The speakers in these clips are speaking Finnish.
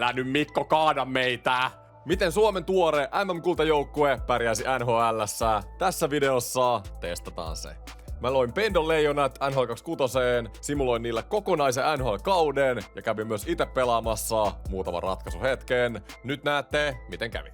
Älä nyt Mikko kaada meitä! Miten Suomen tuore MM-kultajoukkue pärjäisi NHL:ssä? Tässä videossa testataan se. Mä loin Pendon Leijonat NHL 26, simuloin niillä kokonaisen NHL-kauden ja kävin myös itse pelaamassa muutaman ratkaisuhetken. Nyt näette, miten kävi.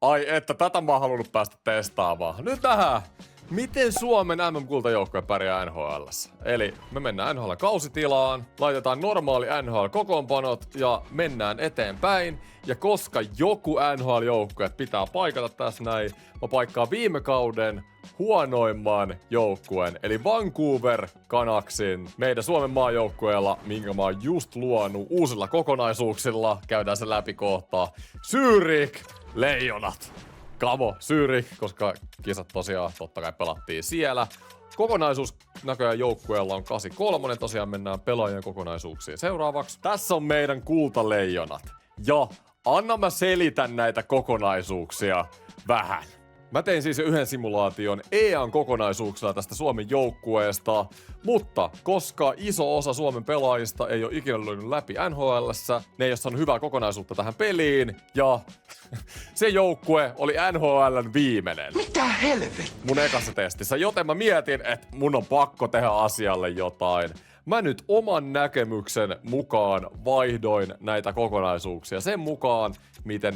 Ai että, tätä mä oon halunnut päästä testaamaan. Nyt nähdään, miten Suomen MM-kultajoukkue pärjää NHL:ssä. Eli me mennään NHL-kausitilaan, laitetaan normaali NHL-kokoonpanot ja mennään eteenpäin. Ja koska joku NHL-joukkue pitää paikata tässä näin, mä paikkaan viime kauden huonoimman joukkueen, eli Vancouver Canucksin, meidän Suomen maajoukkueella, minkä mä oon just luonut uusilla kokonaisuuksilla. Käydään se läpi kohtaa. Zürich Leijonat. Kamo, Zürich, koska kisat tosiaan totta kai pelattiin siellä. Kokonaisuus näköjään joukkueella on 83, tosiaan mennään pelaajien kokonaisuuksiin seuraavaksi. Tässä on meidän kultaleijonat. Ja anna mä selitän näitä kokonaisuuksia vähän. Mä tein siis jo yhden simulaation EA:n kokonaisuuksilla tästä Suomen joukkueesta, mutta koska iso osa Suomen pelaajista ei ole ikinä löynyt läpi NHL:ssä, ne ei ole saanut hyvää kokonaisuutta tähän peliin, ja se joukkue oli NHL:n viimeinen. Mitä helvettiä? Mun ekassa testissä, joten mä mietin, että mun on pakko tehdä asialle jotain. Mä nyt oman näkemyksen mukaan vaihdoin näitä kokonaisuuksia sen mukaan, miten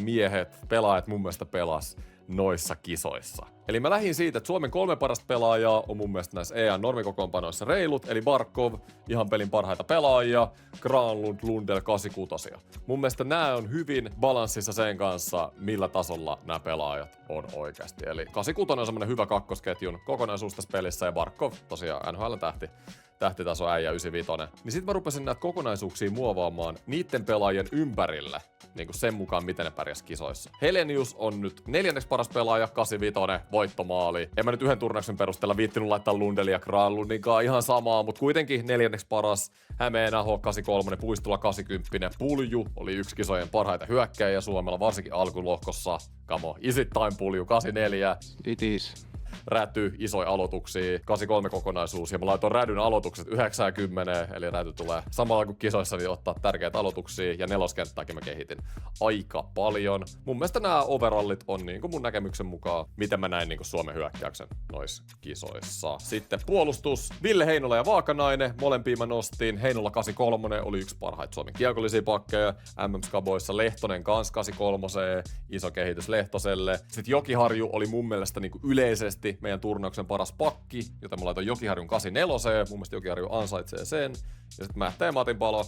pelaajat mun mielestä pelas noissa kisoissa. Eli mä lähdin siitä, että Suomen 3 parasta pelaajaa on mun mielestä näissä EA:n normikokoonpanoissa reilut, eli Barkov, ihan pelin parhaita pelaajia, Granlund, Lundell, 86. Mun mielestä nämä on hyvin balanssissa sen kanssa, millä tasolla nämä pelaajat on oikeasti. Eli 86 on semmonen hyvä kakkosketjun kokonaisuus tässä pelissä, ja Barkov tosiaan NHL-tähti. Tähtitaso äijä 95. Niin sit mä rupesin näitä kokonaisuuksia muovaamaan niitten pelaajien ympärille, niin kuin sen mukaan, miten ne pärjäs kisoissa. Helenius on nyt 4. paras pelaaja, 85, voittomaali. En mä nyt yhden turnauksen perusteella viittinyt laittaa Lundelia ja Granlundinkaan ihan samaa, mutta kuitenkin 4. paras. Hämeen Aho, 83, Puistola 80, Pulju oli yksi kisojen parhaita hyökkäjiä Suomella, varsinkin alkulohkossa. Kamo, Isittain Pulju, 84. It is. Räty, isoja aloituksia, 83 kokonaisuus, ja mä laitoin Rädyn aloitukset 90, eli Räty tulee samalla kuin kisoissa niin ottaa tärkeitä aloituksia, ja neloskenttääkin mä kehitin aika paljon. Mun mielestä nämä overallit on niin kuin mun näkemyksen mukaan, miten mä näin niin kuin Suomen hyökkäyksen noissa kisoissa. Sitten puolustus, Ville Heinola ja Vaakanainen, molempia mä nostin. Heinola 83 oli yksi parhaita Suomen kiekollisia pakkeja, MM-skaboissa Lehtonen kans 83, iso kehitys Lehtoselle. Sitten Jokiharju oli mun mielestä niin kuin yleisesti meidän turnauksen paras pakki, joten mä laitoin Jokiharjun 84, mun mielestä Jokiharju ansaitsee sen. Ja sitten Mähtä ja Matin Palo,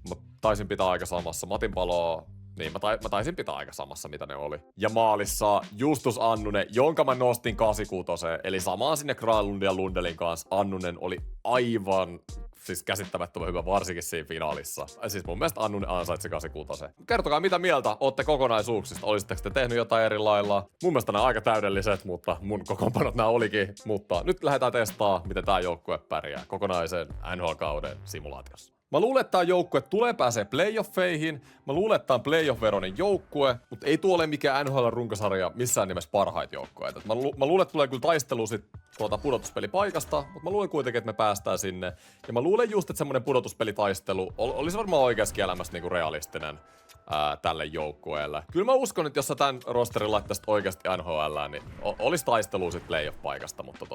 mä taisin pitää aika samassa. Matin Palo, niin mä taisin pitää aika samassa, mitä ne oli. Ja maalissa Justus Annunen, jonka mä nostin 86, eli samaan sinne Granlundin ja Lundelin kanssa. Annunen oli aivan siis käsittämättömän hyvä, varsinkin siinä finaalissa. Siis mun mielestä Annunen ansaitsi 86. Kertokaa, mitä mieltä ootte kokonaisuuksista. Olisitteko te tehnyt jotain eri lailla? Mun mielestä nämä aika täydelliset, mutta mun kokoonpanot nämä olikin. Mutta nyt lähdetään testaamaan, miten tää joukkue pärjää kokonaisen NHL-kauden simulaatiossa. Mä luulen, että tää joukkue tulee pääsee playoffeihin. Mä luulen, että tää on playoff-veroinen joukkue, mutta ei tuo ole mikään NHL-runkosarja missään nimessä parhaita joukkueita. Mä luulen, että tulee kyllä taistelu sit pudotuspelipaikasta, mutta mä luulen kuitenkin, että me päästään sinne. Ja mä luulen just, että semmonen pudotuspelitaistelu olisi varmaan oikeassakin elämässä niinku realistinen tälle joukkueelle. Kyllä mä uskon, että jos sä tän rosterin laittaisit oikeasti NHL, niin olisi taistelu sit playoff-paikasta, mutta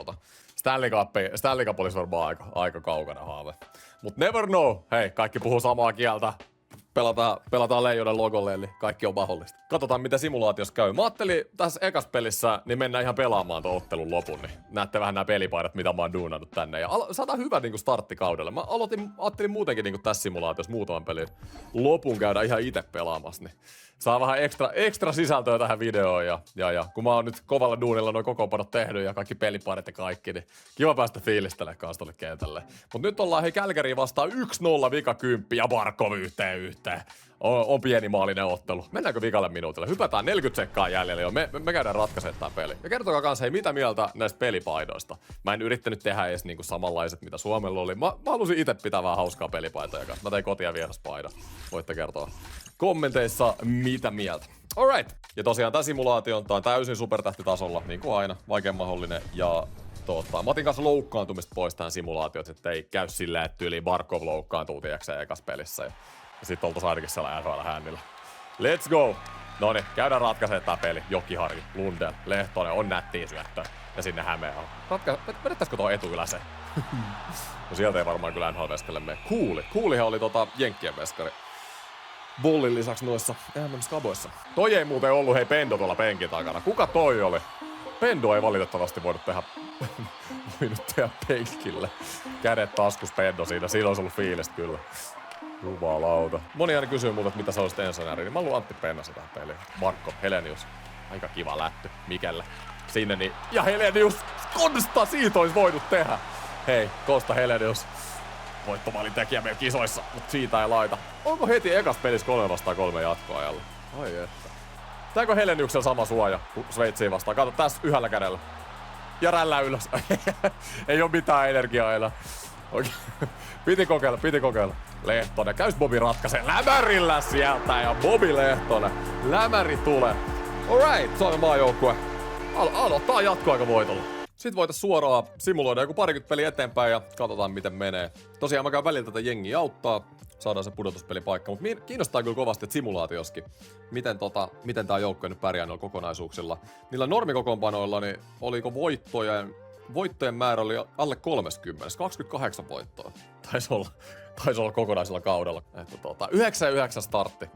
Stanley Cup olisi varmaan aika kaukana haave. Mut never know. Hei, kaikki puhuu samaa kieltä. Pelataan Leijonan logolle, eli kaikki on mahdollista. Katsotaan, mitä simulaatiossa käy. Mä ajattelin tässä ekas pelissä, niin mennään ihan pelaamaan tuon ottelun lopun. Niin näette vähän nämä pelipaidat, mitä mä oon duunannut tänne. Ja saadaan hyvä niin kuin starttikaudelle. Mä ajattelin muutenkin niin kuin tässä simulaatiossa muutaman pelin lopun käydä ihan itse pelaamassa. Niin saa vähän ekstra sisältöä tähän videoon. Ja kun mä oon nyt kovalla duunilla noin kokoonpanot tehnyt ja kaikki pelipaidat ja kaikki, niin kiva päästä fiilistelemään kanssa tolle kentälle. Mut nyt ollaan Calgary vastaan 1-0 vika 10 ja Barkov yhteen. On pienimaalinen ottelu. Mennäänkö vikalle minuutille? Hypätään 40 sekkaa jäljellä jo. Me käydään ratkaisemaan tää peli. Ja kertokaa kanssa, hei, mitä mieltä näistä pelipaidoista. Mä en yrittänyt tehdä edes niinku samanlaiset, mitä Suomella oli. Mä halusin itse pitää vähän hauskaa pelipaitoja kanssa. Mä tein koti- ja vieraspaida. Voitte kertoa kommenteissa, mitä mieltä. Alright. Ja tosiaan tää simulaatio on täysin supertähtitasolla, niin kuin aina. Vaikein mahdollinen. Ja Mä otin kanssa loukkaantumista pois tähän simulaatioon, että ei käy silleen, että yli Barkov loukkaantuu tiiäkseen ekas pelissä. Ja sit oltais ainakin siellä NHL-hännillä. Let's go! Noniin, käydään ratkaisee tää peli. Jokiharju, Lundell, Lehtonen on nättiä syöttö. Ja sinne Hämeen on. Vedettäisikö tuo etuyläse? No sieltä ei varmaan kyllä NHL-veskelle mene. Kuulihan oli Jenkkien veskari. Bullin lisäksi noissa MM-skaboissa. Toi ei muuten ollut Pendo tuolla penkin takana. Kuka toi oli? Pendo ei valitettavasti voinut tehdä penkille. Kädet taskus Pendo siinä. Siinä olisi ollut fiilistä kyllä. Jumalauta. Moni aina kysyy multa, että mitä sä olisit ensinäri, niin mä luon Antti Pennasa tähän peliin. Marko, Helenius. Aika kiva lätty. Mikelle. Sinne niin. Ja Helenius! Konsta! Siitä olisi voinut tehdä. Hei, Kosta Helenius. Voittomaalin tekijä meidän kisoissa, mutta siitä ei laita. Onko heti ekas pelissä 3-3 jatkoajalla? Ai että. Tääkö Heleniuksella sama suoja kuin Sveitsiin vastaan? Kato tässä yhdellä kädellä. Ja rällä ylös. Ei oo mitään energiaa enää. Oikein. Piti kokeilla. Lehtonen. Käys Bobi ratkaisee lämärillä sieltä ja Bobi Lehtonen. Lämäri tulee. Alright, Suomen maajoukkue. Aloittaa jatkoaika voitolla. Sitten voitais suoraan simuloida joku parikymmentä peliä eteenpäin ja katsotaan miten menee. Tosiaan mä käyn välillä tätä jengiä auttaa. Saadaan se pudotuspelipaikka, mutta kiinnostaa kyllä kovasti, että simulaatioskin. Miten tää joukkue nyt pärjää noilla kokonaisuuksilla. Niillä normikokoonpanoilla, niin oliko voittojen määrä oli alle 30, 28 voittoa. Taisi olla kokonaisella kaudella. Että 9-9 startti.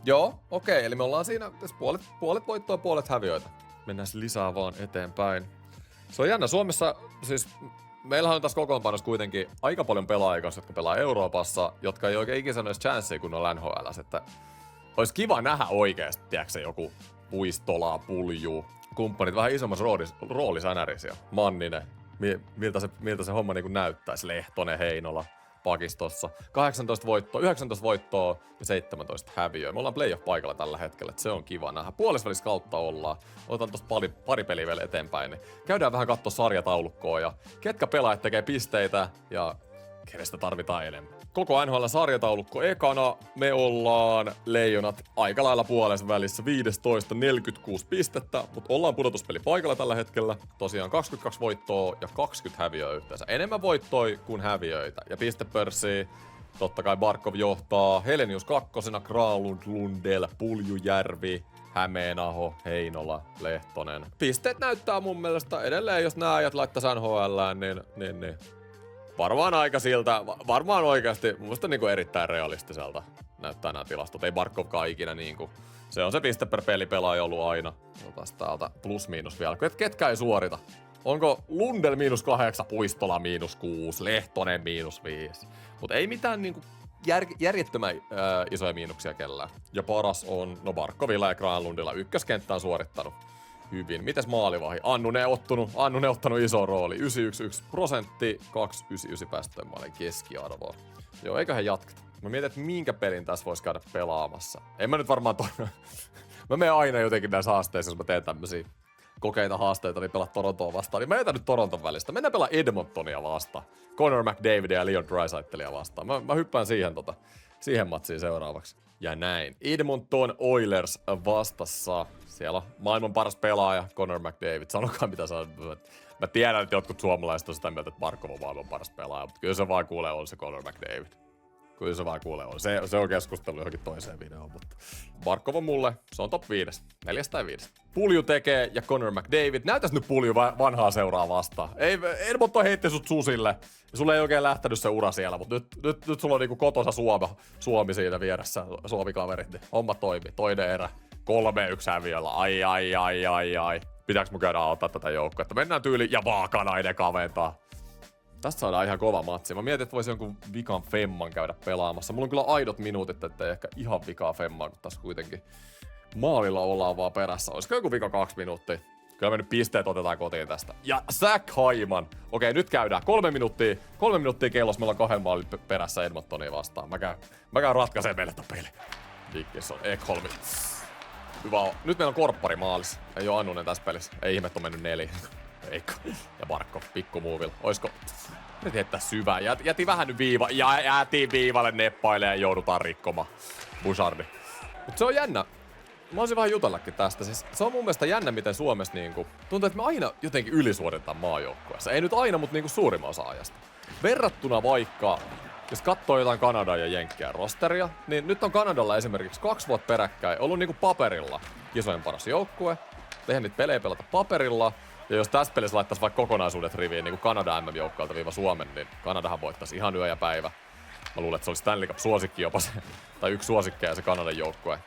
Joo, okei, eli me ollaan siinä puolet voittoa, puolet häviöitä. Mennään lisää vaan eteenpäin. Se on jännä. Suomessa, siis meillähän on tässä kokoonpanossa kuitenkin aika paljon pelaajia, jotka pelaa Euroopassa, jotka ei oikein ikinä olisi chanssiä, kun on NHL:ssä. Että olisi kiva nähdä oikeasti, tiedätkö, joku Puistola, Pulju, kumppanit vähän isommassa roolissa NRissä. Manninen, miltä se homma niin näyttäisi. Lehtonen, Heinola, pakistossa. 18 voittoa, 19 voittoa ja 17 häviöä. Me ollaan playoff-paikalla tällä hetkellä, että se on kiva nähdä. Puolesvälissä kautta ollaan. Otetaan tosta pari peliä vielä eteenpäin. Niin käydään vähän katsoa sarjataulukkoa ja ketkä pelaajat tekee pisteitä ja kenestä tarvitaan enemmän. Koko NHL-sarjataulukko ekana. Me ollaan Leijonat aika lailla puolessa välissä 15, 46 pistettä, mutta ollaan pudotuspeli paikalla tällä hetkellä. Tosiaan 22 voittoa ja 20 häviöä yhteensä. Enemmän voittoja kuin häviöitä. Ja pistepörssiä totta kai Barkov johtaa. Helenius kakkosena, Granlund, Lundell, Puljujärvi, Hämeenaho, Heinola, Lehtonen. Pisteet näyttää mun mielestä edelleen, jos nämä ajat laittaisi NHL:ään, niin varmaan aika siltä, varmaan oikeasti mun mielestä niinku erittäin realistiselta näyttää nämä tilastot. Ei Barkovkaan ikinä niinku, se on se piste per peli pelaaja ollut aina. Otas täältä plus miinus vielä. Ketkä ei suorita? Onko Lundell -8, Puistola -6, Lehtonen -5. Mut ei mitään niinku järjettömän isoja miinuksia kellään. Ja paras on, Barkovilla ja Granlundilla ykköskenttä on suorittanut hyvin. Mites maalivahi? Annu ne ottanut iso rooli. 91%, 299 päästöjen maalin keskiarvoa. Joo, eiköhän jatketa. Mä mietin, että minkä pelin tässä vois käydä pelaamassa. En mä nyt varmaan mä menen aina jotenkin näissä haasteissa, jos mä teen tämmösiä kokeita haasteita, niin pelaa Torontoa vastaan. Niin mä jätän nyt Toronton välistä. Mennään pelaa Edmontonia vastaan. Connor McDavidia ja Leon Draisaitlea vastaan. Mä hyppään siihen matsiin seuraavaksi. Ja näin. Edmonton Oilers vastassa. Siellä on maailman paras pelaaja, Connor McDavid. Sanokaa mitä sä. Mä tiedän, että jotkut suomalaiset on sitä mieltä, että Barkov on maailman paras pelaaja, mutta kyllä se vaan kuulee on se Connor McDavid. Kyllä se vaan kuulee on. Se on keskustelu johonkin toiseen videoon, mutta Barkov on mulle, se on top 5. 4 tai 5. Pulju tekee ja Connor McDavid. Näytäs nyt Pulju vanhaa seuraa vastaan. Ei, Edmonton heitti sut susille. Ja sulle ei oikein lähtenyt se ura siellä, mutta nyt sulla on niinku kotosa Suomi siinä vieressä, Suomi-kaverit. Niin homma toimii. Toinen erä. 3-1 häviöllä. Ai. Pitääks mun käydä auttaa tätä joukkoa? Että mennään tyyliin ja Vaakanainen kaventaa. Tästä saadaan ihan kova matsi. Mä mietin, että voisi jonkun vikan femman käydä pelaamassa. Mulla on kyllä aidot minuutit, ettei ehkä ihan vikaa femmaa, kun tässä kuitenkin maalilla ollaan vaan perässä. Olisiko joku vika 2 minuuttia? Kyllä me nyt pisteet otetaan kotiin tästä. Ja Zach Hyman. Okei, nyt käydään. 3 minuuttia kellossa. Meillä on 2 maalin perässä Edmontonia vastaan. Mä käyn ratkaisee meille tämän peli. Dickinson, Ekholmi. Hyvä. Nyt meillä on korppari maalissa. Ei oo Annunen tässä pelissä. Ei ihme, on mennyt 4. Eikö? Ja Barkov pikkumuuvilla. Oisko? Nyt heittää syvää. Jäti vähän nyt viiva. Ja jäätiin viivalle neppailee ja joudutaan rikkomaan. Bouchardi. Mut se on jännä. Mä olisin vähän jutellakin tästä. Siis se on mun mielestä jännä, miten Suomessa niinku, tuntuu, että me aina jotenkin ylisuoritetaan maajoukkueessa. Ei nyt aina, mutta niinku suurimman osa ajasta. Verrattuna vaikka, jos katsoo jotain Kanadaa ja Jenkkien rosteria, niin nyt on Kanadalla esimerkiksi 2 vuotta peräkkäin ollut niinku paperilla kisojen paras joukkue. Tehdään niitä pelejä pelata paperilla. Ja jos tässä pelissä laittaisi vaikka kokonaisuudet riviin niin kuin Kanada MM-joukkueelta viiva Suomen, niin Kanadahan voittaisi ihan yö ja päivä. Mä luulen, että se olisi Stanley Cup-suosikki jopa se, tai yksi suosikkeja se Kanadan joukkue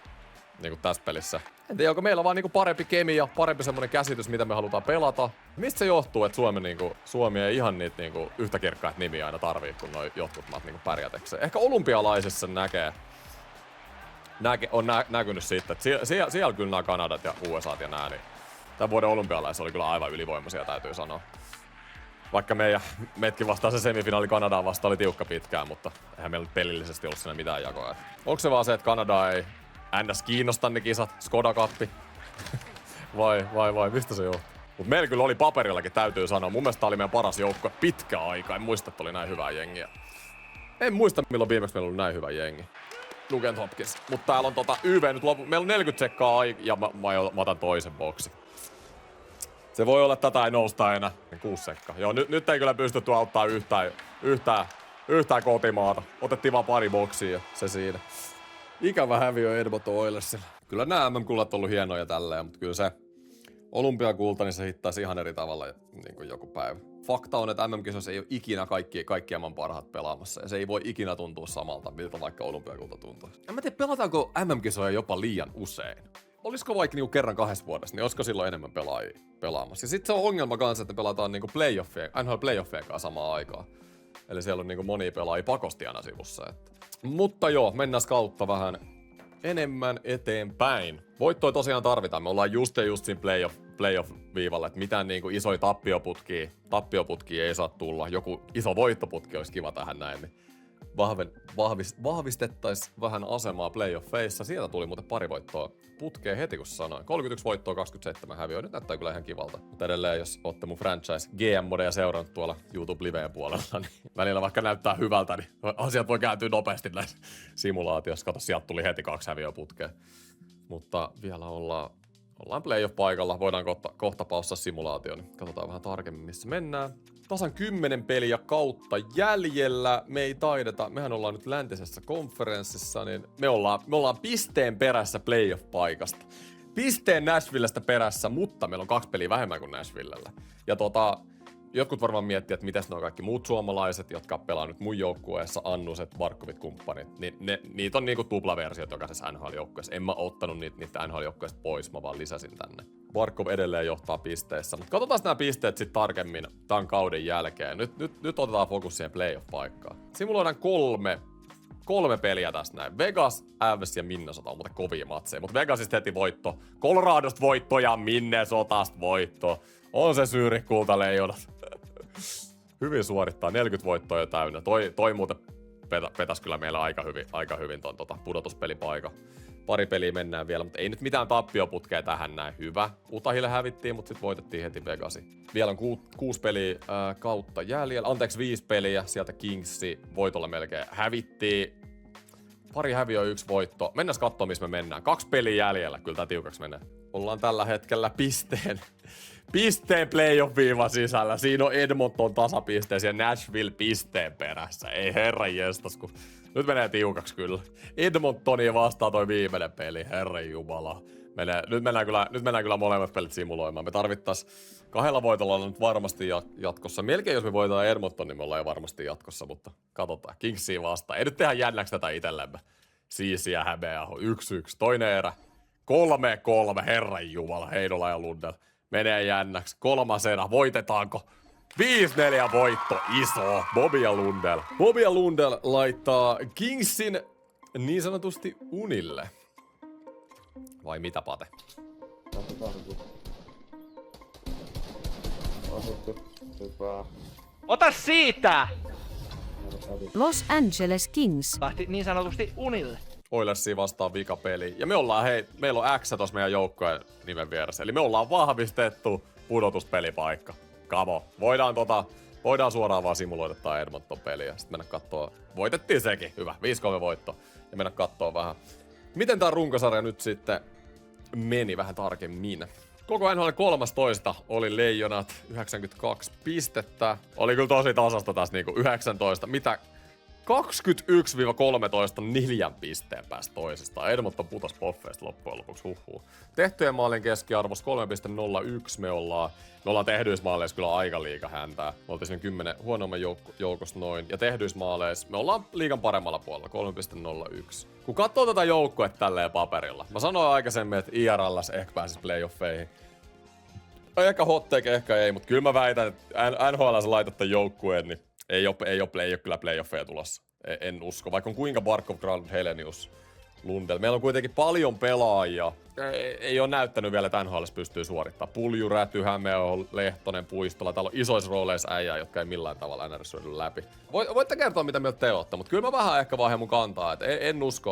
niin kuin tässä pelissä. En tiedä, onko meillä vaan niin kuin parempi kemia, parempi semmoinen käsitys, mitä me halutaan pelata. Mistä se johtuu, että Suomi ei ihan niitä niin kuin yhtä kirkkaita nimiä aina tarvii, kun noi jotkut maat niin kuin pärjätekseen. Ehkä olympialaisissa on näkynyt siitä, että siellä kyllä nämä Kanadat ja USAt ja nää, niin tämän vuoden olympialaisissa oli kyllä aivan ylivoimaisia, täytyy sanoa. Vaikka meidänkin vastaan se semifinaali Kanadaan vasta oli tiukka pitkään, mutta eihän meillä pelillisesti ollut siinä mitään jakoa. Onko se vaan se, että Kanada ei ns. Kiinnosta ne kisat, Skoda Cup? vai, mistä se johtuu? Mut meillä kyllä oli paperillakin, täytyy sanoa. Mun mielestä tää oli meidän paras joukkue pitkä aika. En muista, että oli näin hyvää jengiä. En muista, milloin viimeksi meillä oli näin hyvä jengi. Nugent Hopkins. Mutta täällä on YV nyt lopu. Meillä on 40 sekkaa ja mä otan toisen boksi. Se voi olla, että tätä ei nousta enää. 6 sekkaa. Joo, nyt ei kyllä pystytty auttaa yhtään kotimaata. Otettiin vaan pari boksia ja se siinä. Ikävä häviö Edmonton Oilersille. Kyllä nämä MM-kullat on ollut hienoja tälleen, mutta kyllä se olympiakulta, niin se hittaisi ihan eri tavalla niin kuin joku päivä. Fakta on, että MM-kisoissa ei ole ikinä kaikki maailman parhaat pelaamassa. Ja se ei voi ikinä tuntua samalta, miltä vaikka olympiakulta tuntuu. En mä tiedä, pelataanko MM-kisoja jopa liian usein. Olisiko vaikka niinku kerran 2 vuodessa, niin olisiko silloin enemmän pelaajia pelaamassa. Ja sit se on ongelma kanssa, että pelataan niinku NHL-playoffien kanssa samaan aikaan. Eli siellä on niinku monia pelaajia pakosti aina sivussa. Mutta joo, mennään kautta vähän enemmän eteenpäin. Voittoja tosiaan tarvitaan. Me ollaan just siinä playoff-viivalla, että mitään niinku isoja tappioputkia ei saa tulla. Joku iso voittoputki olisi kiva tähän näin. Niin vahvistettaisiin vähän asemaa playoffeissa. Sieltä tuli muuten pari voittoa putkeen heti, kun sanoin. 31 voittoa, 27 häviöä. Nyt näyttää kyllä ihan kivalta. Mutta edelleen, jos olette mun franchise GM-modeja seurannut tuolla YouTube-liveen puolella, niin välillä vaikka näyttää hyvältä, niin asiat voi kääntyä nopeasti näissä simulaatioissa. Kato, sieltä tuli heti 2 häviöä putkeen. Mutta vielä ollaan playoff-paikalla. Voidaan kohta paussaa simulaatio, niin katsotaan vähän tarkemmin, missä mennään. Tasan 10 peliä kautta jäljellä. Me ei taideta, mehän ollaan nyt läntisessä konferenssissa, niin me ollaan pisteen perässä playoff-paikasta. Pisteen Nashvillestä perässä, mutta meillä on 2 peliä vähemmän kuin Nashvillellä. Ja jotkut varmaan miettii, että mitäs nuo kaikki muut suomalaiset, jotka pelaa nyt mun joukkueessa, Annuset, Barkovit, kumppanit, niin niitä on niinku tuplaversiot jokaisessa NHL-joukkueessa. En mä ottanut niitä NHL-joukkueesta pois, mä vaan lisäsin tänne. Barkov edelleen johtaa pisteissä, mutta katsotaan nämä pisteet sitten tarkemmin tämän kauden jälkeen. Nyt otetaan fokus siihen playoff-paikkaan. Simuloidaan 3 peliä tässä näin. Vegas, Avs ja Minnesota on muuten kovia matseja, mutta Vegasista heti voitto. Coloradosta voitto ja Minnesotasta voitto. On se Zürich kultaleijonat. Hyvin suorittaa, 40 voittoa jo täynnä. Toi muuten petäs kyllä meillä aika hyvin ton pudotuspelipaikan. Pari peliä mennään vielä, mutta ei nyt mitään tappioputkea tähän näin. Hyvä. Utahille hävittiin, mutta sitten voitettiin heti Vegasi. Vielä on 6 peliä kautta jäljellä. 5 peliä. Sieltä Kingsi voitolla melkein hävittiin. Pari häviöä, 1 voitto. Mennään katsoa, missä me mennään. 2 peliä jäljellä. Kyllä tää tiukaksi menee. Ollaan tällä hetkellä pisteen playoff-viivan sisällä. Siinä on Edmonton tasapisteessä ja Nashville pisteen perässä. Ei herranjestas, kun nyt menee tiukaksi kyllä. Edmontonia vastaan toi viimeinen peli, herranjumala. Nyt mennään kyllä molemmat pelit simuloimaan. Me tarvittais 2 voitolla nyt varmasti jatkossa. Melkein jos me voitetaan Edmonton, niin me ollaan jo varmasti jatkossa, mutta katsotaan. Kingsia vastaan. Ei nyt tehdä jännäksi tätä itsellemme. Siisi ja Hämeaho. 1-1. Toinen erä. 3-3. Herranjumala. Heinola ja Lundell. Menee jännäksi. 3. erä. Voitetaanko? 5-4 voitto. Iso. Bobby ja Lundell laittaa Kingsin niin sanotusti unille. Vai mitä, Pate? Ota siitä! Los Angeles Kings. Lähti niin sanotusti unille. Oilersia vastaan vikapeli. Ja meillä on X tuossa meidän joukkojen nimen vieressä. Eli me ollaan vahvistettu pudotuspelipaikka. Kamo. Voidaan suoraan vaan simuloida tää Edmonton peliä. Sitten mennä kattoo. Voitettiin sekin. Hyvä. 5-3 voitto. Ja mennä kattoo vähän. Miten tää runkosarja nyt sitten meni vähän tarkemmin. Koko NHL 13 oli Leijonat 92 pistettä. Oli kyllä tosi tasasta taas niinku 19. Mitä? 21-13 4 pisteen päästä toisesta. Edmonton putos Poffeista loppujen lopuksi, huhhuh. Tehtyjen maalien keskiarvos 3,01 me ollaan tehdyissä maaleissa kyllä aika liiga häntää. Me oltiin siinä 10 huonomman joukosta noin. Ja tehdyissä maaleissa me ollaan liigan paremmalla puolella, 3,01. Kun katsoo tätä joukkuetta tälleen paperilla, mä sanoin aikaisemmin, että IRLs ehkä pääsis playoffeihin. Ehkä hot take, ehkä ei, mutta kyllä mä väitän, että NHL sä laitat tämän joukkueen, niin ei ole kyllä playoffeja tulossa. En usko. Vaikka on kuinka Barkov, Granlund, Helenius, Lundell. Meillä on kuitenkin paljon pelaajia. Ei ole näyttänyt vielä, että NHL pystyy suorittamaan. Pulju, Räty, Hämeenaho, Lehtonen, Puistola. Täällä on isoissa rooleissa äijää, jotka ei millään tavalla NRS läpi. Voitte kertoa, mitä mieltä te olette, mutta kyllä mä vähän ehkä vaihe mun kantaa. Että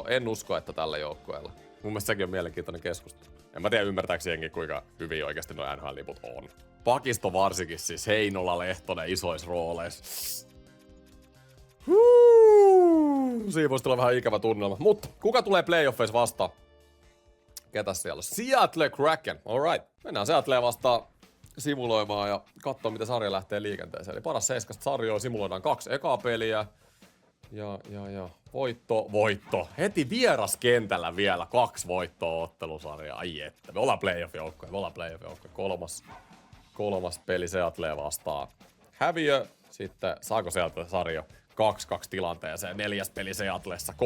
en usko, että tällä joukkueella. Mun mielestä sekin on mielenkiintoinen keskustelu. En mä tiedä ymmärtääkö jengi, kuinka hyvin oikeasti nuo NHL-liput on. Pakisto varsinkin siis Heinola, Lehtonen isoissa rooleissa. Siinä voisi tulla vähän ikävä tunnelma. Mutta kuka tulee playoffeissa vastaan? Ketäs siellä on? Seattle Kraken. Alright. Mennään Seattleen vastaan simuloimaan ja katsoa, miten sarja lähtee liikenteeseen. Eli paras 7 sarjoa simuloidaan 2 ekaa peliä. Ja. Voitto. Heti vieraskentällä vielä 2 voittoa ottelusarjaa. Ai että. Me ollaan playoff-joukkoja. Kolmas peli Seattleen vastaan. Häviö. Sitten saako Seattle sarja 2-2 tilanteeseen. 4. peli Seattlessa. 3-1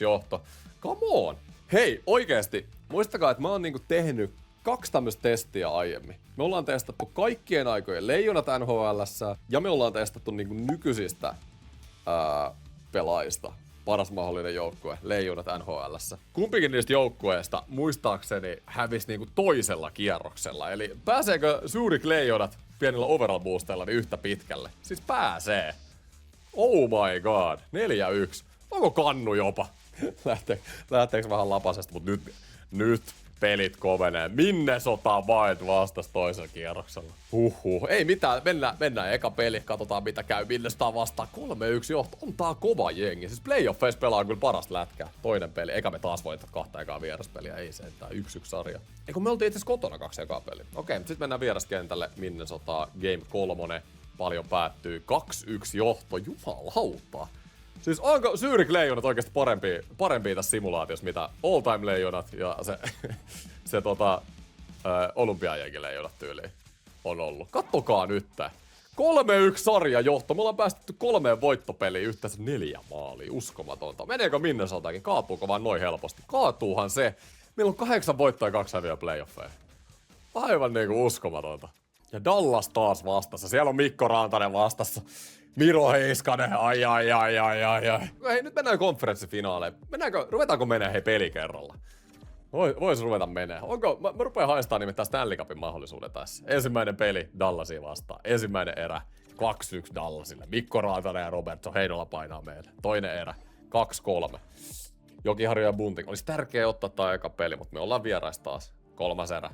johto. Come on. Hei, oikeesti. Muistakaa, että mä oon niinku tehnyt 2 tämmöistä testiä aiemmin. Me ollaan testattu kaikkien aikojen Leijonat NHL:ssä ja me ollaan testattu niinku nykyisistä pelaajista paras mahdollinen joukkue, Leijonat NHL:ssä. Kumpikin niistä joukkueista muistaakseni hävisi niinku toisella kierroksella. Eli pääseekö Zurich Leijonat pienillä overall boosteilla niin yhtä pitkälle? Siis pääsee. Oh my god, 4-1. Onko kannu jopa? Lähteekö vähän lapasesta, mutta nyt pelit kovenee. Minnesota Wild vastas toisella kierroksella. Ei mitään, mennään eka peli, katsotaan mitä käy Minnesota vastaan. 3-1 johto, on tää kova jengi. Siis playoffeissa pelaa kyllä parasta lätkää. Toinen peli, eka me taas voitat 2 ekaa vieraspeliä, ei se, tää 1-1 sarja. Eikö me oltiin itse asiassa kotona 2 ekaa peliä. Okei, sit mennään vieraskentälle, Minnesota Game 3, paljon päättyy, 2-1 johto, jumalauta. Siis onko Zurich Leijonat oikeesti parempi tässä simulaatiossa, mitä All Time Leijonat ja se Olympiajenkin Leijonat tyyliin on ollut? Kattokaa nyt. 3-1 sarja johto. Me ollaan päästetty 3 voittopeliin yhteensä 4 maalia. Uskomatonta. Meneekö Minnesotakin? Kaatuuko vaan noin helposti? Kaatuuhan se. Meillä on 8 voittoa ja 2 häviöä playoffeja. Aivan niinku uskomatonta. Ja Dallas taas vastassa. Siellä on Mikko Rantanen vastassa. Miro Heiskanen, ai. Hei, nyt mennään konferenssifinaaleen. Ruvetaanko menee hei peli kerralla? Vois ruveta menee. Mä rupean haistaa nimittäin Stanley Cupin mahdollisuuden tässä. Ensimmäinen peli Dallasia vastaan. Ensimmäinen erä 2-1 Dallasille. Mikko Rantanen ja Robertson Heinola painaa meille. Toinen erä 2-3. Jokiharju ja Bunting. Olisi tärkeää ottaa tää eka peli, mutta me ollaan vierais taas. 3. erä.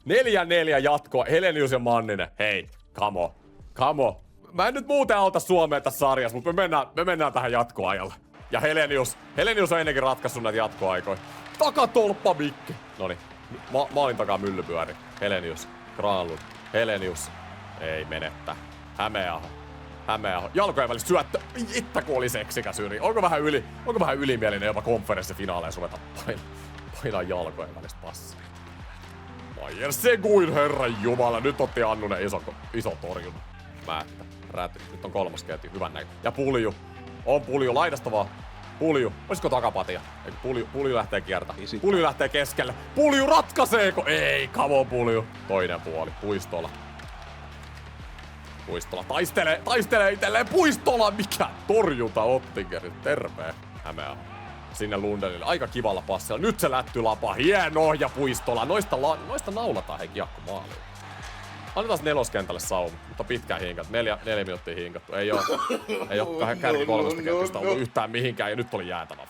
4-4 jatkoa. Helenius ja Manninen. Hei, come on. Mä en nyt muuten auta Suomea tässä sarjassa, mutta me mennään tähän jatkoajalle. Ja Helenius on ennenkin ratkaissut näitä jatkoaikoja. Takatolppa Mikki. Noniin, maalin takaa myllypyöri. Helenius, Granlund, Helenius. Ei menettä. Hämeenaho. Jalkojen välistä syöttö. Ittä kun oli seksikäs yli. Onko vähän ylimielinen jopa konferenssifinaaleissa ruveta painaa jalkojen välistä passia. Maier Seguin, herran jumala. Nyt otti Annunen iso torjunta. Määttä. Räty. Nyt on 3. ketju. Hyvän näkö. Ja Pulju. On Pulju. Laidasta vaan. Pulju. Olisiko takapatia? Eikö Pulju lähtee kiertämään? Pulju lähtee keskelle. Pulju ratkaiseeko? Ei, come on Pulju. Toinen puoli. Puistola. Taistelee itselleen. Puistola. Mikä torjunta Ottingeri. Terve. Hämeenaho. Sinne Lundellille. Aika kivalla passilla. Nyt se lätty lapa. Hieno ja Puistola. Noista naulataan hei kiekko maaliin. Annetaan 4. kentälle sauma, mutta pitkään hinkattu. 4 minuuttia hinkattu. Ei oo kärki 3. ketjusta ollut yhtään mihinkään ja nyt oli jäätävä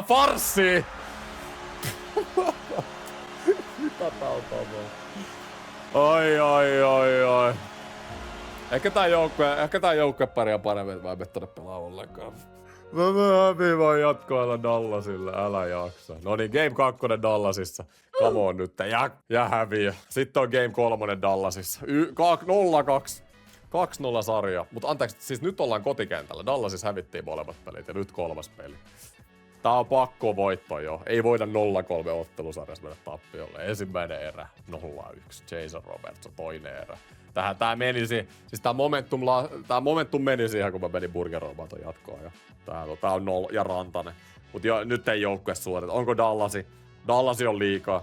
farssi! Mitä tautaamaan? Ai. Ehkä tää joukkue pärjää paremmin, että mä en mene tonne pelaa ollenkaan. Mä häviin vaan jatkoilla Dallasille, älä jaksa. No niin, Game 2 Dallasissa. Come on nyt, ja häviö. Sitten on Game 3 Dallasissa. 0-2. 2-0 sarja. Mutta anteeksi, siis nyt ollaan kotikentällä. Dallasissa hävittiin molemmat pelit ja nyt 3. peli. Tää on pakko voitto jo. Ei voida 0-3 ottelusarjassa mennä tappiolle. Ensimmäinen erä 0-1. Jason Robertson toinen erä. Tää menisi, siis tää momentum meni siihen, kun mä menin Burger Roboton jatkoon jo. Tää on ja Rantanen. Mut jo, nyt ei joukkue suorita. Onko Dallasi? Dallasi on liikaa.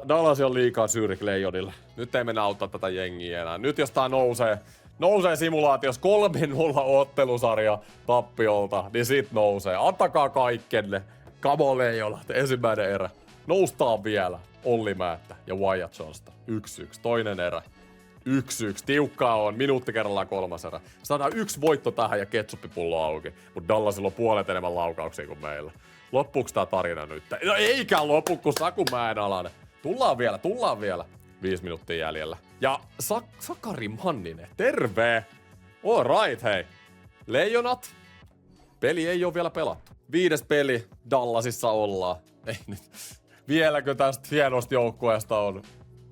Dallasi on liikaa Zürich Lejonille. Nyt ei mennä auttaa tätä jengiä enää. Nyt jos tää nousee simulaatiossa 3-0 ottelusarja tappiolta, niin sit nousee. Antakaa kaikkenne. Come on Leijonat, ensimmäinen erä. Noustaan vielä. Olli Määttä ja Wyatt Johnston. 1-1. Toinen erä. 1-1. Tiukkaa on. Minuutti kerrallaan 3. erä. Saadaan 1 voitto tähän ja ketsuppipullo auki. Mut Dallasilla on puolet enemmän laukauksia kuin meillä. Loppuuks tää tarina nyt? No eikä lopu, kun Sakumäen alainen. Tullaan vielä. 5 minuuttia jäljellä. Ja Sakari Manninen, terve! All right, hei. Leijonat. Peli ei oo vielä pelattu. 5. peli. Dallasissa ollaan. Ei nyt. Vieläkö tästä hienosta joukkueesta on?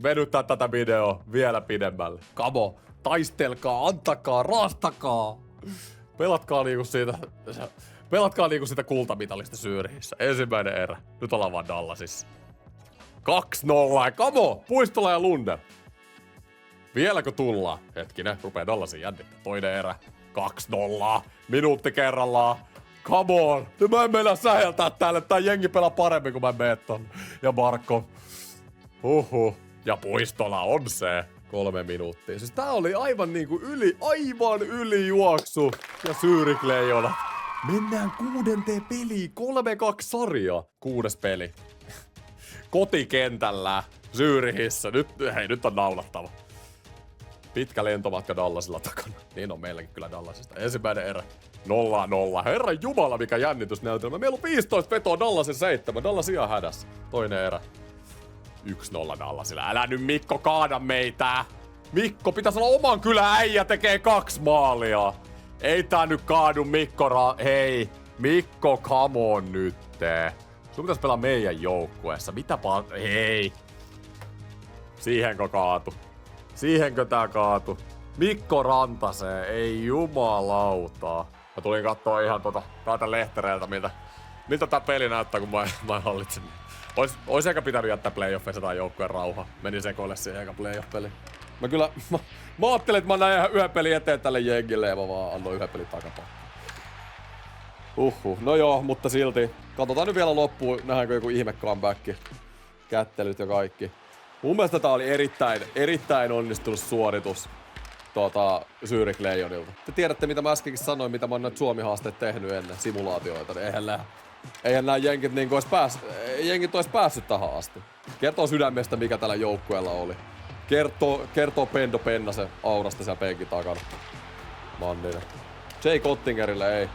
Venyttää tätä videoa vielä pidemmälle. Kamo, taistelkaa, antakaa, raastakaa. Pelatkaa niinku siitä kultamitalista Zürichissä. Ensimmäinen erä. Nyt ollaan vaan Dallasissa. 2-0. Kamo, Puistola ja Lundell. Vieläkö tullaan? Hetkinen, rupee Dallasin jännittää. Toinen erä. 2-0. Minuutti kerrallaan. Come on. Mä en mennä säheltää täälle. Tää jengi pelaa paremmin kuin mä menen ton. Ja Markov. Ja Puistola on se. 3 minuuttia. Siis tää oli aivan niinku yli juoksu. Ja Zürich Leijonat. Mennään 6. peliin. 3-2 sarja. 6. peli. Kotikentällä. Zürichissä. Nyt on naulattava. Pitkä lentomatka Dallasilla takana. Niin on meilläkin kyllä Dallasista. Ensimmäinen erä. 0-0. Herran jumala, mikä jännitysnäytelmä. Meillä on 15 vetoa Dallasin 7. Dallas ihan hädässä. Toinen erä. 1-0 Dallasilla. Älä nyt Mikko kaada meitä. Mikko, pitäisi olla oman kylän äijä tekee 2 maalia. Ei tää nyt kaadu Mikko hei. Mikko, come on nyt. Sun pitäisi pelaa meidän joukkueessa. Hei. Siihenkö tää kaatu? Mikko Rantaseen, ei jumalauta. Mä tulin kattoo ihan täältä lehtereiltä, miltä tää peli näyttää, kun mä hallitsen. Ois ehkä pitänyt jättää playoffeissa tai joukkueen rauha. Meni sekoille siihen eka playoff-peli. Mä ajattelin, että mä näin yhden pelin eteen tälle jengille ja mä vaan annoin yhden pelin takapaan. No joo, mutta silti. Katsotaan nyt vielä loppuun, nähdäänkö joku ihme comeback. Kättelyt ja kaikki. Mun mielestä tää oli erittäin onnistunut suoritus Zürich Leijonilta. Te tiedätte, mitä mä äskenkin sanoin, mitä mä oon näitä Suomi-haasteet tehnyt ennen simulaatioita, niin eihän nää jengit ois päässyt tähän asti. Kertoo sydämestä, mikä tällä joukkueella oli. Kertoo Pendo Pennasen aurasta siellä penkin takana. Manninen. Jay Cottingerille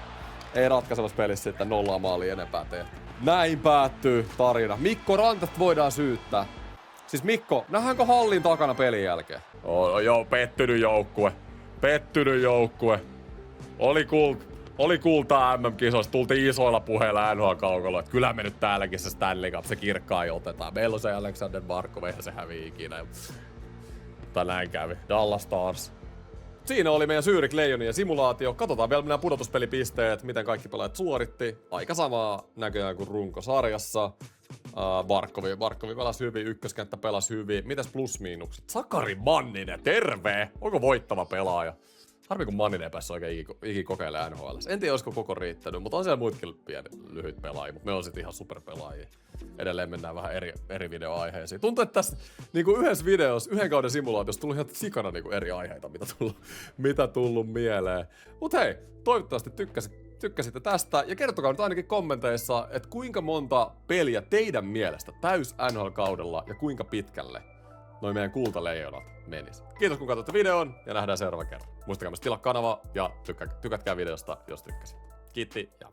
ei ratkaisevassa pelissä sitten 0 maalia enempää tehty. Näin päättyy tarina. Mikko Rantasta voidaan syyttää. Siis Mikko, nähdäänkö hallin takana pelin jälkeen? Joo, pettynyt joukkue. Oli kultaa MM-kisoissa, tultiin isoilla puheilla NHL-kaukalla, että kyllä me nyt täälläkin se Stanley Cup, se kirkkaan otetaan. Meillä on se Alexander Barkov, eihän se häviä ikinä. Mutta näin kävi. Dallas Stars. Siinä oli meidän Zürich Leijonien simulaatio. Katsotaan vielä nämä pudotuspelipisteet, miten kaikki pelaajat suoritti. Aika samaa näköjään kuin runkosarjassa. Barkovi pelasi hyvin, ykköskenttä pelasi hyvin. Mitäs plus-miinukset? Sakari Manninen, terve! Onko voittava pelaaja? Harmi kun Manninen ei päässyt oikein ikin kokeilemaan NHL. En tiedä, olisiko koko riittänyt, mutta on siellä muitakin pieni lyhyt pelaajia. Mutta me on sitten ihan superpelaajia. Edelleen mennään vähän eri videoaiheisiin. Tuntuu, että tässä niinku yhdessä videossa, yhden kauden simulaatiossa tullut ihan sikana niinku eri aiheita, mitä tullut mieleen. Mut hei, toivottavasti tykkäsitte tästä. Ja kertokaa nyt ainakin kommenteissa, että kuinka monta peliä teidän mielestä täys NHL-kaudella ja kuinka pitkälle noin meidän kultaleijonat menis. Kiitos kun katsoitte videon ja nähdään seuraava kerran. Muistakaa myös tilaa kanava ja tykätkää videosta, jos tykkäsit. Kiitti ja